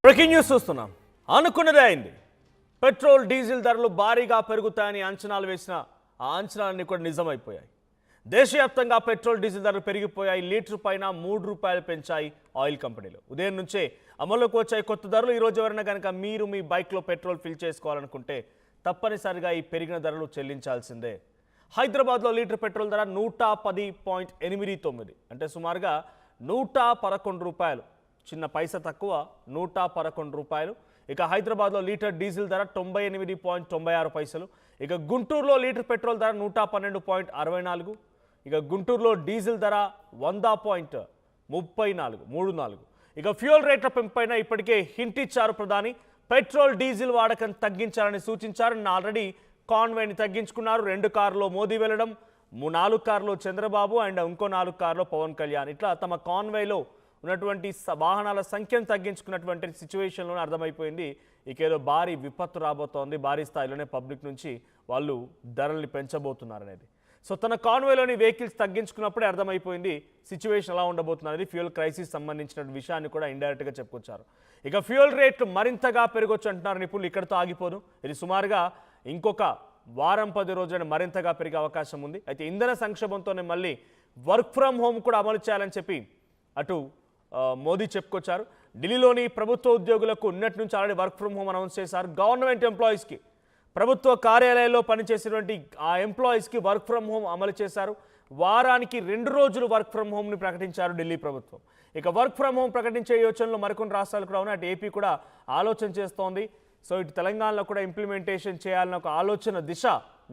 Breaking news చూస్తున్నాం. అనుకున్నదే అయింది. పెట్రోల్ డీజిల్ ధరలు భారీగా పెరుగుతాయని అంచనాలు వేసిన ఆ అంచనాలన్నీ కూడా నిజమైపోయాయి. దేశవ్యాప్తంగా పెట్రోల్ డీజిల్ ధరలు పెరిగిపోయాయి. లీటర్ పైన ₹3 పెంచాయి ఆయిల్ కంపెనీలు. ఉదయం నుంచే అమల్లోకి వచ్చాయి కొత్త ధరలు. ఈరోజు ఎవరైనా కనుక మీరు మీ బైక్లో పెట్రోల్ ఫిల్ చేసుకోవాలనుకుంటే తప్పనిసరిగా ఈ పెరిగిన ధరలు చెల్లించాల్సిందే. హైదరాబాద్లో లీటర్ పెట్రోల్ ధర ₹110.89, అంటే సుమారుగా ₹111, చిన్న పైసా తక్కువ, ₹111. ఇక హైదరాబాద్లో లీటర్ డీజిల్ ధర 98.96. ఇక గుంటూరులో లీటర్ పెట్రోల్ ధర 112.64. ఇక గుంటూరులో డీజిల్ ధర 100.34. ఇక ఫ్యూయల్ రేట్ల పెంపైన ఇప్పటికే హింట్ ఇచ్చారు ప్రధాని. పెట్రోల్ డీజిల్ వాడకం తగ్గించాలని సూచించారు. ఆల్రెడీ కాన్వేని తగ్గించుకున్నారు. 2 కార్లో మోదీ వెళ్ళడం, 4 కార్లో చంద్రబాబు అండ్ ఇంకో 4 కార్లో పవన్ కళ్యాణ్. ఇట్లా తమ కాన్వేలో ఉన్నటువంటి వాహనాల సంఖ్యను తగ్గించుకున్నటువంటి సిచ్యువేషన్లోనే అర్థమైపోయింది ఇకేదో భారీ విపత్తు రాబోతోంది. భారీ స్థాయిలోనే పబ్లిక్ నుంచి వాళ్ళు ధరల్ని పెంచబోతున్నారు అనేది. సో తన కాన్వేలోని వెహికల్స్ తగ్గించుకున్నప్పుడే అర్థమైపోయింది సిచ్యువేషన్ ఎలా ఉండబోతున్నది. ఫ్యూయల్ క్రైసిస్ సంబంధించిన విషయాన్ని కూడా ఇండైరెక్ట్గా చెప్పుకొచ్చారు. ఇక ఫ్యూయల్ రేట్లు మరింతగా పెరగొచ్చు అంటున్నారు నిపుణులు. ఇక్కడితో ఆగిపోదు. ఇది సుమారుగా ఇంకొక వారం 10 రోజులను మరింతగా పెరిగే అవకాశం ఉంది. అయితే ఇంధన సంక్షోభంతోనే మళ్ళీ వర్క్ ఫ్రమ్ హోమ్ కూడా అమలు చేయాలని చెప్పి అటు మోదీ చెప్పుకొచ్చారు. ఢిల్లీలోని ప్రభుత్వ ఉద్యోగులకు నిన్నటి నుంచి already work from home announce చేశారు. గవర్నమెంట్ ఎంప్లాయీస్కి, ప్రభుత్వ కార్యాలయాల్లో పనిచేసేటువంటి ఆ ఎంప్లాయీస్కి వర్క్ ఫ్రమ్ హోమ్ అమలు చేశారు. వారానికి 2 రోజులు వర్క్ ఫ్రమ్ హోమ్ని ప్రకటించారు ఢిల్లీ ప్రభుత్వం. ఇక వర్క్ ఫ్రమ్ హోమ్ ప్రకటించే యోచనలో మరికొన్ని రాష్ట్రాలు కూడా ఉన్నాయి. అటు ఏపీ కూడా ఆలోచన చేస్తోంది. సో ఇటు తెలంగాణలో కూడా ఇంప్లిమెంటేషన్ చేయాలన్న ఒక ఆలోచన దిశ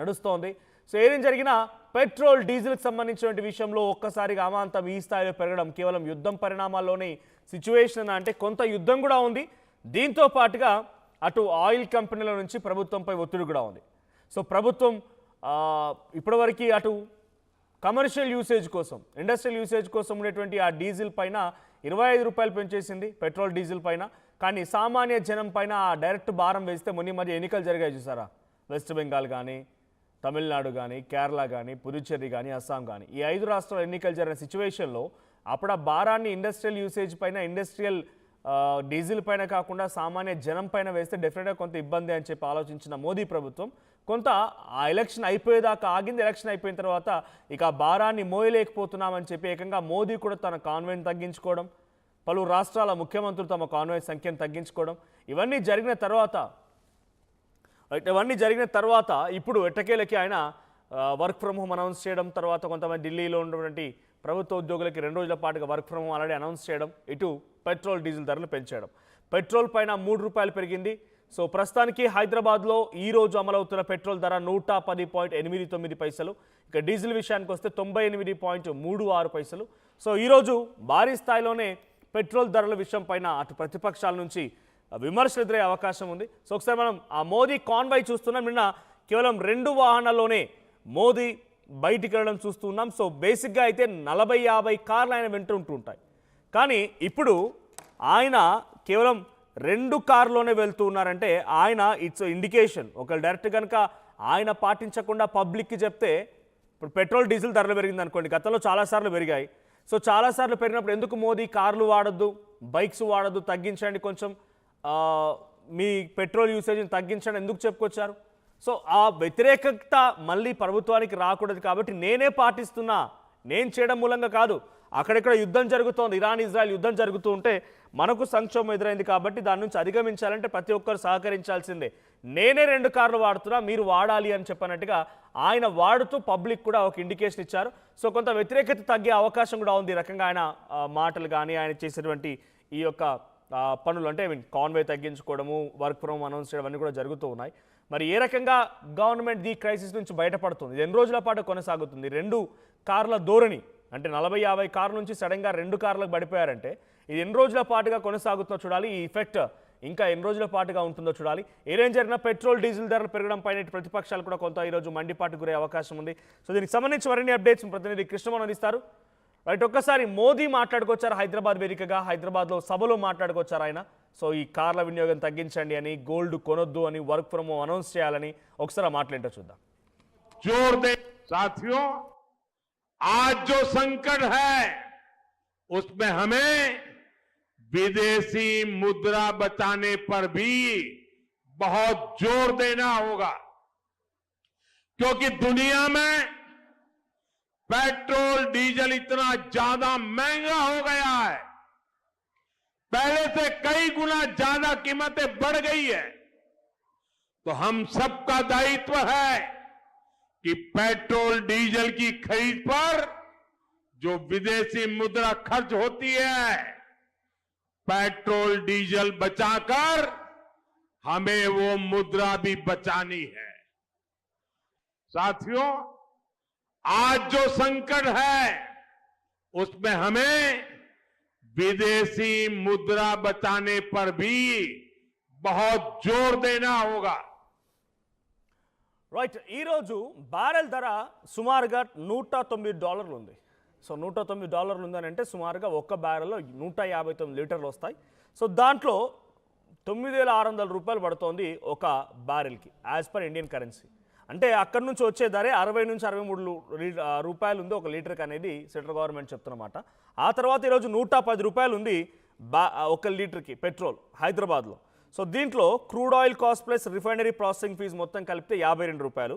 నడుస్తోంది. సో ఏం జరిగినా పెట్రోల్ డీజిల్కి సంబంధించిన విషయంలో ఒక్కసారిగా అమాంతం ఈ స్థాయిలో పెరగడం కేవలం యుద్ధం పరిణామాల్లోని సిచ్యువేషన్ అంటే కొంత యుద్ధం కూడా ఉంది. దీంతో పాటుగా అటు ఆయిల్ కంపెనీల నుంచి ప్రభుత్వంపై ఒత్తిడి కూడా ఉంది. సో ప్రభుత్వం ఇప్పటివరకు అటు కమర్షియల్ యూసేజ్ కోసం, ఇండస్ట్రియల్ యూసేజ్ కోసం ఉండేటువంటి ఆ డీజిల్ పైన ₹25 పెంచేసింది, పెట్రోల్ డీజిల్ పైన. కానీ సామాన్య జనం పైన డైరెక్ట్ భారం వేస్తే మొన్న మధ్య ఎన్నికలు జరిగాయి చూసారా, వెస్ట్ బెంగాల్ కానీ, తమిళనాడు కానీ, కేరళ కానీ, పుదుచ్చేరి కానీ, అస్సాం కానీ, ఈ 5 రాష్ట్రాల ఎన్నికలు జరిగిన సిచ్యువేషన్లో అప్పుడు ఆ భారాన్ని ఇండస్ట్రియల్ యూసేజ్ పైన, ఇండస్ట్రియల్ డీజిల్ పైన కాకుండా సామాన్య జనం పైన వేస్తే డెఫినెట్గా కొంత ఇబ్బంది అని చెప్పి ఆలోచించిన మోదీ ప్రభుత్వం కొంత ఆ ఎలక్షన్ అయిపోయేదాకా ఆగింది. ఎలక్షన్ అయిపోయిన తర్వాత ఇక ఆ భారాన్ని మోయలేకపోతున్నామని చెప్పి ఏకంగా మోదీ కూడా తన కాన్వెంట్ తగ్గించుకోవడం, పలు రాష్ట్రాల ముఖ్యమంత్రులు తమ కాన్వెంట్ సంఖ్యను తగ్గించుకోవడం, ఇవన్నీ జరిగిన తర్వాత ఇప్పుడు ఎట్టకేలకి ఆయన వర్క్ ఫ్రమ్ హోమ్ అనౌన్స్ చేయడం, తర్వాత కొంతమంది ఢిల్లీలో ఉన్నటువంటి ప్రభుత్వ ఉద్యోగులకి 2 రోజుల పాటుగా work from home already announce చేయడం, ఇటు పెట్రోల్ డీజిల్ ధరలు పెంచేయడం. పెట్రోల్ పైన ₹3 పెరిగింది. సో ప్రస్తుతానికి హైదరాబాద్లో ఈరోజు అమలవుతున్న పెట్రోల్ ధర 110.89. ఇక డీజిల్ విషయానికి వస్తే 98.36. సో ఈరోజు భారీ స్థాయిలోనే పెట్రోల్ ధరల విషయం పైన అటు ప్రతిపక్షాల నుంచి విమర్శలు ఎదురయ్యే అవకాశం ఉంది. సో ఒకసారి మనం ఆ మోదీ కాన్వాయ్ చూస్తున్నాం. నిన్న కేవలం 2 వాహనాల్లోనే మోదీ బయటికి వెళ్ళడం చూస్తున్నాం. సో బేసిక్గా అయితే 40-50 కార్లు ఆయన వెంట ఉంటుంటాయి. కానీ ఇప్పుడు ఆయన కేవలం 2 కార్లోనే వెళ్తూ ఉన్నారంటే ఆయన ఇట్స్ ఇండికేషన్. ఒకవేళ డైరెక్ట్ కనుక ఆయన పాటించకుండా పబ్లిక్కి చెప్తే, ఇప్పుడు పెట్రోల్ డీజిల్ ధరలు పెరిగింది అనుకోండి, గతంలో చాలాసార్లు పెరిగాయి. సో చాలాసార్లు పెరిగినప్పుడు ఎందుకు మోదీ కార్లు వాడద్దు, బైక్స్ వాడద్దు, తగ్గించండి, కొంచెం మీ పెట్రోల్ యూసేజ్ని తగ్గించండి ఎందుకు చెప్పుకొచ్చారు? సో ఆ వ్యతిరేకత మళ్ళీ ప్రభుత్వానికి రాకూడదు కాబట్టి నేనే పాటిస్తున్నా, నేను చేయడం మూలంగా కాదు. అక్కడెక్కడ యుద్ధం జరుగుతోంది, ఇరాన్ ఇజ్రాయెల్ యుద్ధం జరుగుతూ ఉంటే మనకు సంక్షోభం ఎదురైంది కాబట్టి దాని నుంచి అధిగమించాలంటే ప్రతి ఒక్కరు సహకరించాల్సిందే. నేనే 2 కార్లు వాడుతున్నా, మీరు వాడాలి అని చెప్పినట్టుగా ఆయన వాడుతూ పబ్లిక్ కూడా ఒక ఇండికేషన్ ఇచ్చారు. సో కొంత వ్యతిరేకత తగ్గే అవకాశం కూడా ఉంది. ఈ రకంగా ఆయన మాటలు కానీ ఆయన చేసేటువంటి ఈ యొక్క పనులు అంటే కాన్వే తగ్గించుకోవడము, వర్క్ ఫ్రమ్ అనౌన్స్ చేయడం అన్నీ కూడా జరుగుతూ ఉన్నాయి. మరి ఏ రకంగా గవర్నమెంట్ ఈ క్రైసిస్ నుంచి బయటపడుతుంది, 2 రోజుల పాటు కొనసాగుతుంది? 2 కార్ల ధోరణి అంటే 40-50 కార్ల నుంచి సడన్గా 2 కార్లకు పడిపోయారంటే ఇది ఎన్ని రోజుల పాటుగా కొనసాగుతుందో చూడాలి. ఈ ఎఫెక్ట్ ఇంకా ఎన్ని రోజుల పాటుగా ఉంటుందో చూడాలి. ఏదేం జరిగినా పెట్రోల్ డీజిల్ ధరలు పెరగడం పైన ప్రతిపక్షాలు కూడా కొంత ఈరోజు మండిపాటు గురే అవకాశం ఉంది. సో దీనికి సంబంధించి మరిన్ని అప్డేట్స్ ప్రతినిధి కృష్ణమోహన్ అందిస్తారు. రైట్, ఒక్కసారి మోదీ మాట్లాడుకొచ్చారు హైదరాబాద్ వేదికగా, హైదరాబాద్లో సభలో మాట్లాడుకొచ్చారు ఆయన. సో ఈ కార్ల వినియోగం తగ్గించండి అని, గోల్డ్ కొనొద్దు అని, వర్క్ ఫ్రమ్ హోమ్ అనౌన్స్ చేయాలని ఒకసారి మాట్లాడేంటో చూద్దాం. जोर दे साथियों, आज जो संकट है उसमें हमें विदेशी मुद्रा बचाने पर भी बहुत जोर देना होगा, क्योंकि दुनिया में पेट्रोल डीजल इतना ज्यादा महंगा हो गया है, पहले से कई गुना ज्यादा कीमतें बढ़ गई है। तो हम सबका दायित्व है कि पेट्रोल डीजल की खरीद पर जो विदेशी मुद्रा खर्च होती है, पेट्रोल डीजल बचाकर हमें वो मुद्रा भी बचानी है। साथियों, आज जो संकट है उसमें हमें विदेशी मुद्रा बचाने पर भी बहुत जोर देना होगा। రైట్, ఈరోజు బ్యారెల్ ధర సుమారుగా $109 ఉంది. సో $109 ఉందని అంటే సుమారుగా ఒక్క బ్యారెల్లో 159 లీటర్లు వస్తాయి. సో దాంట్లో $9,600 పడుతోంది ఒక బ్యారెల్కి యాజ్ పర్ ఇండియన్ కరెన్సీ. అంటే అక్కడి నుంచి వచ్చే ధరే 60 నుంచి 63 రూపాయలు ఉంది ఒక లీటర్కి అనేది సెంట్రల్ గవర్నమెంట్ చెప్తున్నమాట. ఆ తర్వాత ఈరోజు $110 ఉంది ఒక లీటర్కి పెట్రోల్ హైదరాబాద్లో. సో దీంట్లో crude oil cost plus refinery processing fee మొత్తం కలిపితే $52.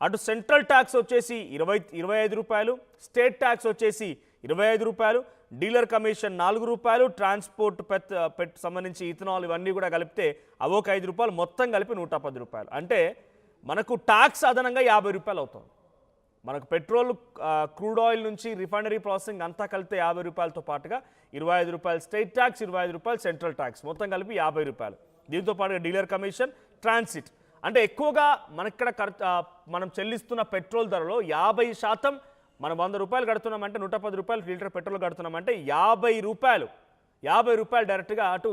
అటు సెంట్రల్ ట్యాక్స్ వచ్చేసి 25 రూపాయలు, స్టేట్ ట్యాక్స్ వచ్చేసి $25, డీలర్ కమిషన్ $4, ట్రాన్స్పోర్ట్ సంబంధించి ఇథనాల్ ఇవన్నీ కూడా కలిపితే అవొక $5, మొత్తం కలిపి $110. అంటే మనకు ట్యాక్స్ అదనంగా $50 అవుతుంది. మనకు పెట్రోల్ క్రూడ్ ఆయిల్ నుంచి రిఫైనరీ ప్రాసెసింగ్ అంతా కలిపితే $50తో పాటుగా $25 స్టేట్ ట్యాక్స్, $25 సెంట్రల్ ట్యాక్స్, మొత్తం కలిపి $50. దీంతో పాటుగా డీలర్ కమిషన్, ట్రాన్సిట్. అంటే ఎక్కువగా మనక్కడ మనం చెల్లిస్తున్న పెట్రోల్ ధరలో 50% మనం $100 కడుతున్నామంటే $110 లీటర్ పెట్రోల్ కడుతున్నామంటే $50 డైరెక్ట్గా అటు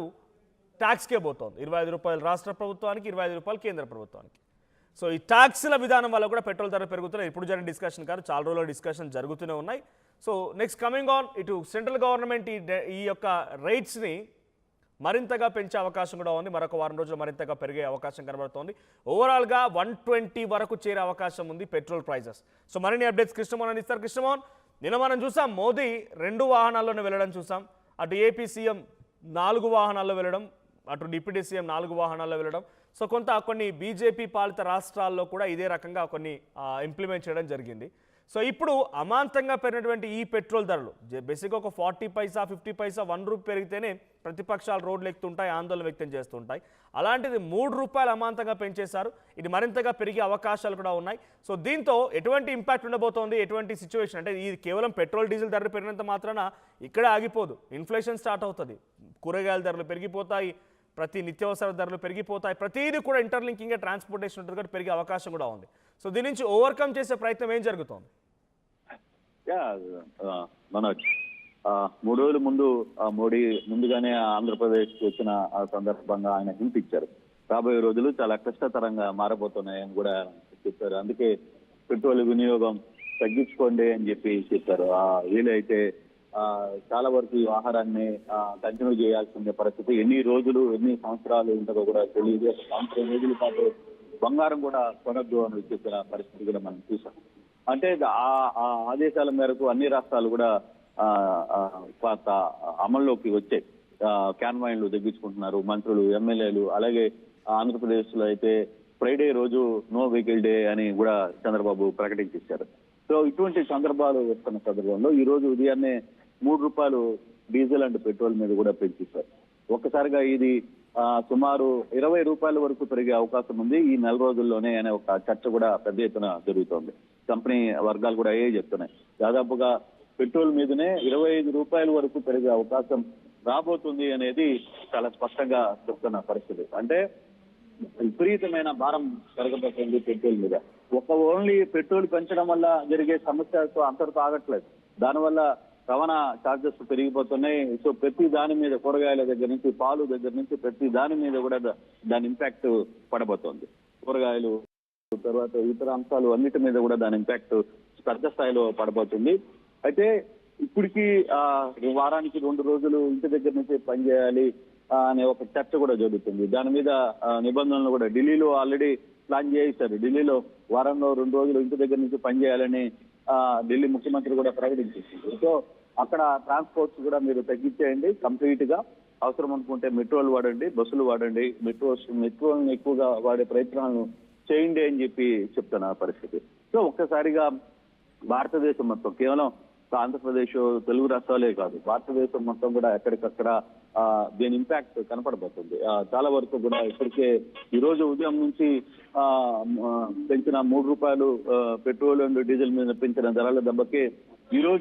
ట్యాక్స్కే పోతుంది. $25 రాష్ట్ర ప్రభుత్వానికి, $25 కేంద్ర ప్రభుత్వానికి. సో ఈ ట్యాక్స్ల విధానం వల్ల కూడా పెట్రోల్ ధర పెరుగుతున్నాయి. ఇప్పుడు జరిగిన డిస్కషన్ కాదు, చాలా రోజుల డిస్కషన్ జరుగుతూనే ఉన్నాయి. సో నెక్స్ట్ కమింగ్ ఆన్, ఇటు సెంట్రల్ గవర్నమెంట్ ఈ యొక్క రేట్స్ని మరింతగా పెంచే అవకాశం కూడా ఉంది. మరొక వారం రోజులు మరింతగా పెరిగే అవకాశం కనబడుతోంది. ఓవరాల్గా 120 వరకు చేరే అవకాశం ఉంది పెట్రోల్ ప్రైజెస్. సో మరిన్ని అప్డేట్స్ కృష్ణమోహన్ అందిస్తారు. కృష్ణమోహన్, నిన్న మనం చూసాం మోదీ 2 వాహనాల్లోనే వెళ్ళడం చూసాం. అటు ఏపీ సీఎం 4 వాహనాల్లో వెళ్ళడం, అటు డిప్యూటీ సీఎం 4 వాహనాల్లో వెళ్ళడం. సో కొన్ని బీజేపీ పాలిత రాష్ట్రాల్లో కూడా ఇదే రకంగా కొన్ని ఇంప్లిమెంట్ చేయడం జరిగింది. సో ఇప్పుడు అమాంతంగా పెరిగినటువంటి ఈ పెట్రోల్ ధరలు బేసిక్గా ఒక 40 పైసా, 50 పైసా, ₹1 పెరిగితేనే ప్రతిపక్షాలు రోడ్లు ఎక్కుతుంటాయి, ఆందోళన వ్యక్తం చేస్తుంటాయి. అలాంటిది ₹3 అమాంతంగా పెంచేశారు. ఇది మరింతగా పెరిగే అవకాశాలు కూడా ఉన్నాయి. సో దీంతో ఎటువంటి ఇంపాక్ట్ ఉండబోతోంది, ఎటువంటి సిచ్యువేషన్ అంటే ఇది కేవలం పెట్రోల్ డీజిల్ ధరలు పెరిగినంత మాత్రాన ఇక్కడే ఆగిపోదు. ఇన్ఫ్లేషన్ స్టార్ట్ అవుతుంది, కూరగాయల ధరలు పెరిగిపోతాయి, ప్రతి నిత్యావసర ధరలు పెరిగిపోతాయి, ప్రతిదీ కూడా ఇంటర్లింకింగ్గా ట్రాన్స్పోర్టేషన్ ఉంటుంది కాబట్టి పెరిగే అవకాశం కూడా ఉంది. సో దీని నుంచి ఓవర్కమ్ చేసే ప్రయత్నం ఏం జరుగుతోంది? మనోజ్, 3 రోజుల ముందు మోడీ ముందుగానే ఆంధ్రప్రదేశ్ వచ్చిన సందర్భంగా ఆయన హింట్ ఇచ్చారు. రాబోయే రోజులు చాలా కష్టతరంగా మారబోతున్నాయని కూడా చెప్పారు. అందుకే పెట్రోల్ వినియోగం తగ్గించుకోండి అని చెప్పారు. వీలైతే చాలా వరకు ఈ ఆహారాన్ని కంటిన్యూ చేయాల్సిన పరిస్థితి. ఎన్ని రోజులు, ఎన్ని సంవత్సరాలు ఉంటుందో కూడా తెలియదు. 1 రోజుల పాటు బంగారం కూడా కొనద్దు అని చెప్పిన పరిస్థితి కూడా మనం చూసాం. అంటే ఆ ఆదేశాల మేరకు అన్ని రాష్ట్రాలు కూడా అమల్లోకి వచ్చాయి. క్యాన్వాయిన్లు తగ్గించుకుంటున్నారు మంత్రులు, ఎమ్మెల్యేలు. అలాగే ఆంధ్రప్రదేశ్ లో అయితే ఫ్రైడే రోజు నో వెహికల్ డే అని కూడా చంద్రబాబు ప్రకటించారు. సో ఇటువంటి సందర్భాలు వస్తున్న సందర్భంలో ఈ రోజు ఉదయాన్నే ₹3 డీజిల్ అండ్ పెట్రోల్ మీద కూడా పెంచేశారు. ఒక్కసారిగా ఇది సుమారు ₹20 వరకు పెరిగే అవకాశం ఉంది ఈ నెల రోజుల్లోనే అనే ఒక చర్చ కూడా పెద్ద ఎత్తున జరుగుతోంది. కంపెనీ వర్గాలు కూడా అయ్యే చెప్తున్నాయి. దాదాపుగా పెట్రోల్ మీదనే ₹25 వరకు పెరిగే అవకాశం రాబోతుంది అనేది చాలా స్పష్టంగా చెప్తున్న పరిస్థితి. అంటే విపరీతమైన భారం పెరగబోతుంది పెట్రోల్ మీద. ఓన్లీ పెట్రోల్ పెంచడం వల్ల జరిగే సమస్యతో అంతటితో ఆగట్లేదు. దానివల్ల రవాణా ఛార్జెస్ పెరిగిపోతున్నాయి. సో ప్రతి దాని మీద, కూరగాయల దగ్గర నుంచి పాలు దగ్గర నుంచి ప్రతి దాని మీద కూడా దాని ఇంపాక్ట్ పడబోతోంది. కూరగాయలు తర్వాత ఇతర అంశాలు అన్నిటి మీద కూడా దాని ఇంపాక్ట్ పెద్ద స్థాయిలో పడబోతుంది. అయితే ఇప్పటికీ వారానికి 2 రోజులు ఇంటి దగ్గర నుంచి పనిచేయాలి అనే ఒక చర్చ కూడా జరుగుతుంది. దాని మీద నిబంధనలు కూడా ఢిల్లీలో ఆల్రెడీ ప్లాన్ చేశారు. ఢిల్లీలో వారంలో 2 రోజులు ఇంటి దగ్గర నుంచి పనిచేయాలని ఢిల్లీ ముఖ్యమంత్రి కూడా ప్రకటించేసింది. సో అక్కడ ట్రాన్స్పోర్ట్స్ కూడా మీరు తగ్గించేయండి కంప్లీట్ గా. అవసరం అనుకుంటే మెట్రోలు వాడండి, బస్సులు వాడండి, మెట్రోలను ఎక్కువగా వాడే ప్రయత్నాలను చేయండి అని చెప్పి చెప్తున్న పరిస్థితి. సో ఒక్కసారిగా భారతదేశం మొత్తం, కేవలం ఆంధ్రప్రదేశ్, తెలుగు రాష్ట్రాలే కాదు, భారతదేశం మొత్తం కూడా ఎక్కడికక్కడ దీని ఇంపాక్ట్ కనపడబోతుంది. చాలా వరకు కూడా ఇప్పటికే ఈ రోజు ఉదయం నుంచి పెంచిన 3 రూపాయలు పెట్రోల్ అండ్ డీజిల్ మీద పెంచిన ధరల దెబ్బకి ఈ రోజు